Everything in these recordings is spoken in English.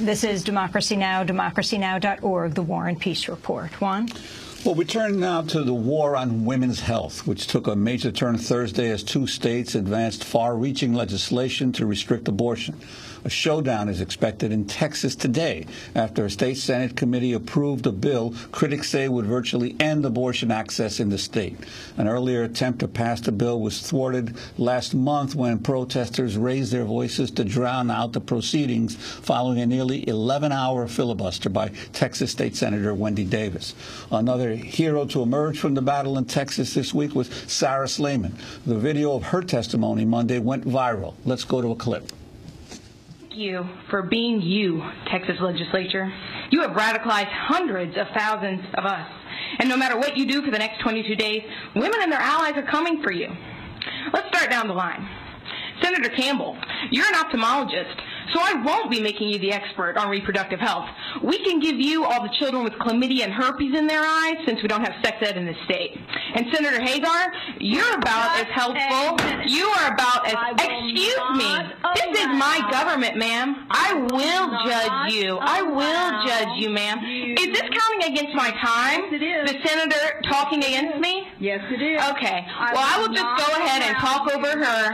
This is Democracy Now!, democracynow.org, the War and Peace Report. Juan? Well, we turn now to the war on women's health, which took a major turn Thursday as 2 states advanced far-reaching legislation to restrict abortion. A showdown is expected in Texas today after a state Senate committee approved a bill critics say would virtually end abortion access in the state. An earlier attempt to pass the bill was thwarted last month when protesters raised their voices to drown out the proceedings following a nearly 11-hour filibuster by Texas State Senator Wendy Davis. Another hero to emerge from the battle in Texas this week was Sarah Slayman. The video of her testimony Monday went viral. Let's go to a clip. You for being you, Texas legislature. You have radicalized hundreds of thousands of us. And no matter what you do for the next 22 days, women and their allies are coming for you. Let's start down the line. Senator Campbell, you're an ophthalmologist, so I won't be making you the expert on reproductive health. We can give you all the children with chlamydia and herpes in their eyes since we don't have sex ed in this state. And Senator Hagar, you're about as helpful. You are about as, excuse me, this is my government, ma'am. I will judge you. I will judge you, ma'am. Is this counting against my time? Yes, it is. The senator talking against me? Yes, it is. Okay. Well, I will just go ahead and talk over her.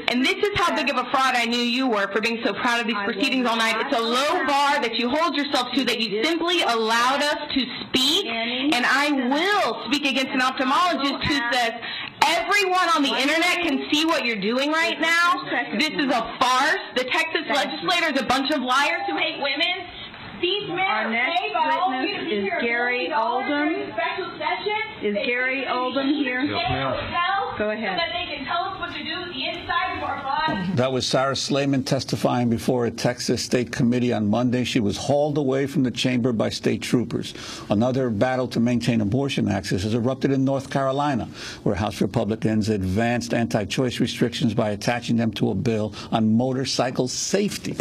And this is how big of a fraud I knew you were for being so proud of these proceedings all night. It's a low bar that you hold yourself to, that you simply allowed us to speak. And I will speak against an ophthalmologist who says, everyone on the internet can see what you're doing right now. This is a farce. The Texas legislators are a bunch of liars who hate women. These men Our next witness is Gary Oldham. Is Gary Oldham here? Yes, ma'am. Go ahead. So that they can tell us what to do with the inside of our bodies. That was Sarah Slayman testifying before a Texas state committee on Monday. She was hauled away from the chamber by state troopers. Another battle to maintain abortion access has erupted in North Carolina, where House Republicans advanced anti-choice restrictions by attaching them to a bill on motorcycle safety.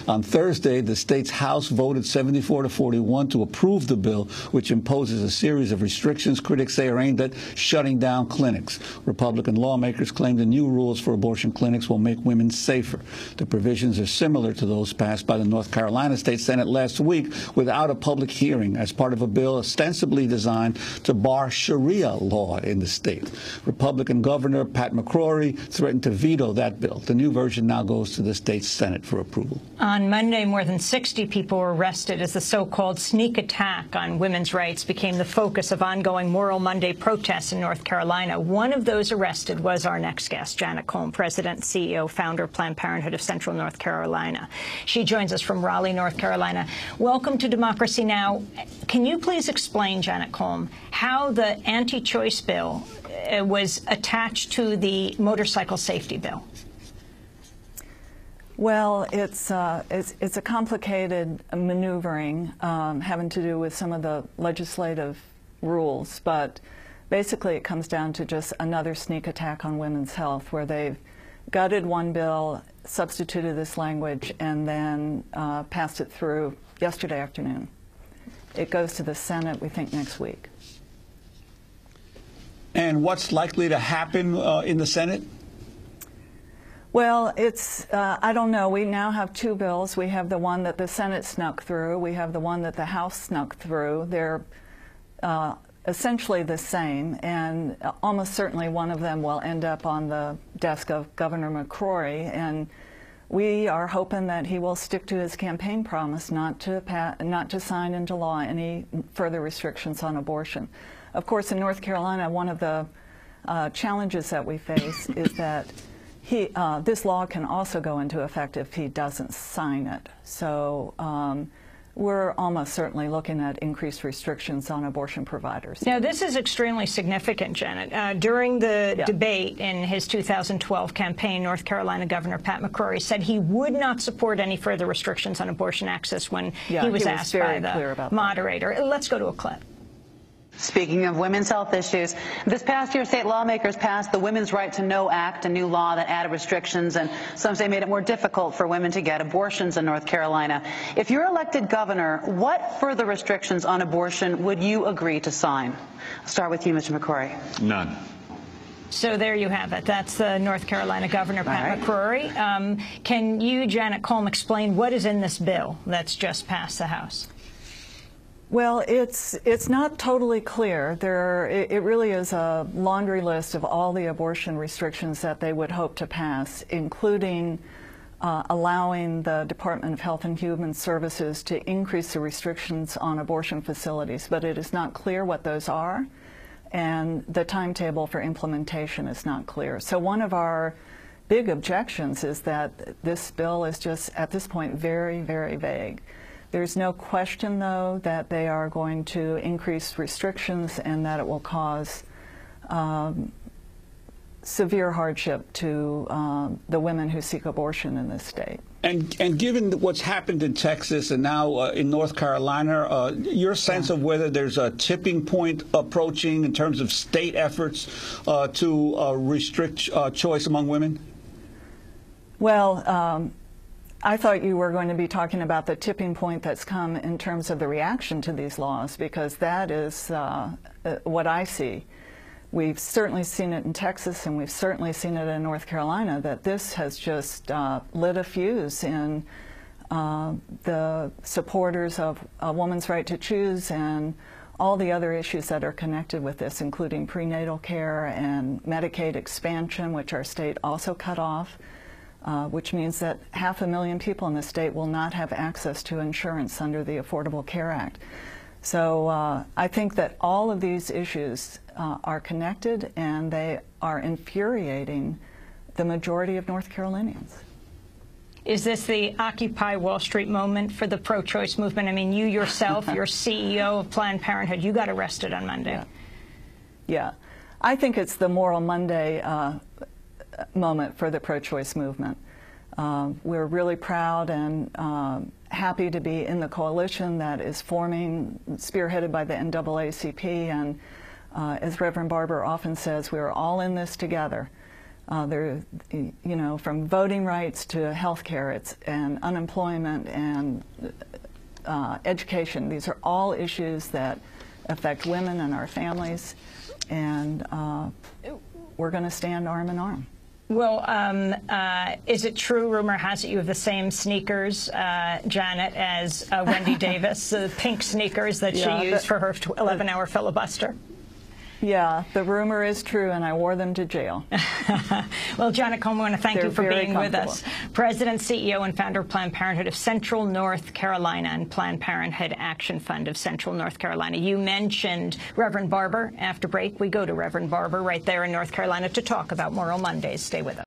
On Thursday, the state's House voted 74-41 to approve the bill, which imposes a series of restrictions critics say are aimed at shutting down clinics. Republican lawmakers claim the new rules for abortion clinics will make women safer. The provisions are similar to those passed by the North Carolina State Senate last week without a public hearing as part of a bill ostensibly designed to bar Sharia law in the state. Republican Governor Pat McCrory threatened to veto that bill. The new version now goes to the state Senate for approval. On Monday, more than 60 people were arrested as the so-called sneak attack on women's rights became the focus of ongoing Moral Monday protests in North Carolina. One of those arrested was our next guest, Janet Cohn, President, CEO, founder of Planned Parenthood of Central North Carolina. She joins us from Raleigh, North Carolina. Welcome to Democracy Now! Can you please explain, Janet Cohn, how the anti-choice bill was attached to the motorcycle safety bill? Well, it's a complicated maneuvering having to do with some of the legislative rules, but basically it comes down to just another sneak attack on women's health, where they've gutted one bill, substituted this language, and then passed it through yesterday afternoon. It goes to the Senate, we think, next week. And what's likely to happen in the Senate? Well, it's, I don't know. We now have 2 bills. We have the one that the Senate snuck through. We have the one that the House snuck through. They're essentially the same, and almost certainly one of them will end up on the desk of Governor McCrory, and we are hoping that he will stick to his campaign promise not to sign into law any further restrictions on abortion. Of course, in North Carolina, one of the challenges that we face is that this law can also go into effect if he doesn't sign it. So we're almost certainly looking at increased restrictions on abortion providers. Now, this is extremely significant, Janet. During the debate in his 2012 campaign, North Carolina Governor Pat McCrory said he would not support any further restrictions on abortion access when he was asked by the moderator. Let's go to a clip. Speaking of women's health issues, this past year state lawmakers passed the Women's Right to Know Act, a new law that added restrictions and some say made it more difficult for women to get abortions in North Carolina. If you're elected governor, what further restrictions on abortion would you agree to sign? I'll start with you, Mr. McCrory. None. So there you have it. That's the North Carolina Governor, Pat McCrory. Can you, Janet Colm, explain what is in this bill that's just passed the House? Well, it's not totally clear. It really is a laundry list of all the abortion restrictions that they would hope to pass, including allowing the Department of Health and Human Services to increase the restrictions on abortion facilities. But it is not clear what those are, and the timetable for implementation is not clear. So one of our big objections is that this bill is just, at this point, very, very vague. There's no question, though, that they are going to increase restrictions and that it will cause severe hardship to the women who seek abortion in this state. And given what's happened in Texas and now in North Carolina, your sense of whether there's a tipping point approaching in terms of state efforts to restrict choice among women? Well, I thought you were going to be talking about the tipping point that's come in terms of the reaction to these laws, because that is what I see. We've certainly seen it in Texas, and we've certainly seen it in North Carolina, that this has just lit a fuse in the supporters of a woman's right to choose and all the other issues that are connected with this, including prenatal care and Medicaid expansion, which our state also cut off. Which means that 500,000 people in the state will not have access to insurance under the Affordable Care Act. So I think that all of these issues are connected, and they are infuriating the majority of North Carolinians. Is this the Occupy Wall Street moment for the pro-choice movement? I mean, you yourself, you're CEO of Planned Parenthood, you got arrested on Monday. Yeah. I think it's the Moral Monday moment for the pro-choice movement. We're really proud and happy to be in the coalition that is forming, spearheaded by the NAACP, and as Reverend Barber often says, we're all in this together. You know, from voting rights to health care and unemployment and education, these are all issues that affect women and our families, and we're going to stand arm in arm. Well, is it true, rumor has it, you have the same sneakers, Janet, as Wendy Davis, the pink sneakers that she used for her 11-hour filibuster? Yeah, the rumor is true, and I wore them to jail. Well, Janet Colm, I want to thank you for being with us. President, CEO, and founder of Planned Parenthood of Central North Carolina and Planned Parenthood Action Fund of Central North Carolina. You mentioned Reverend Barber. After break, we go to Reverend Barber right there in North Carolina to talk about Moral Mondays. Stay with us.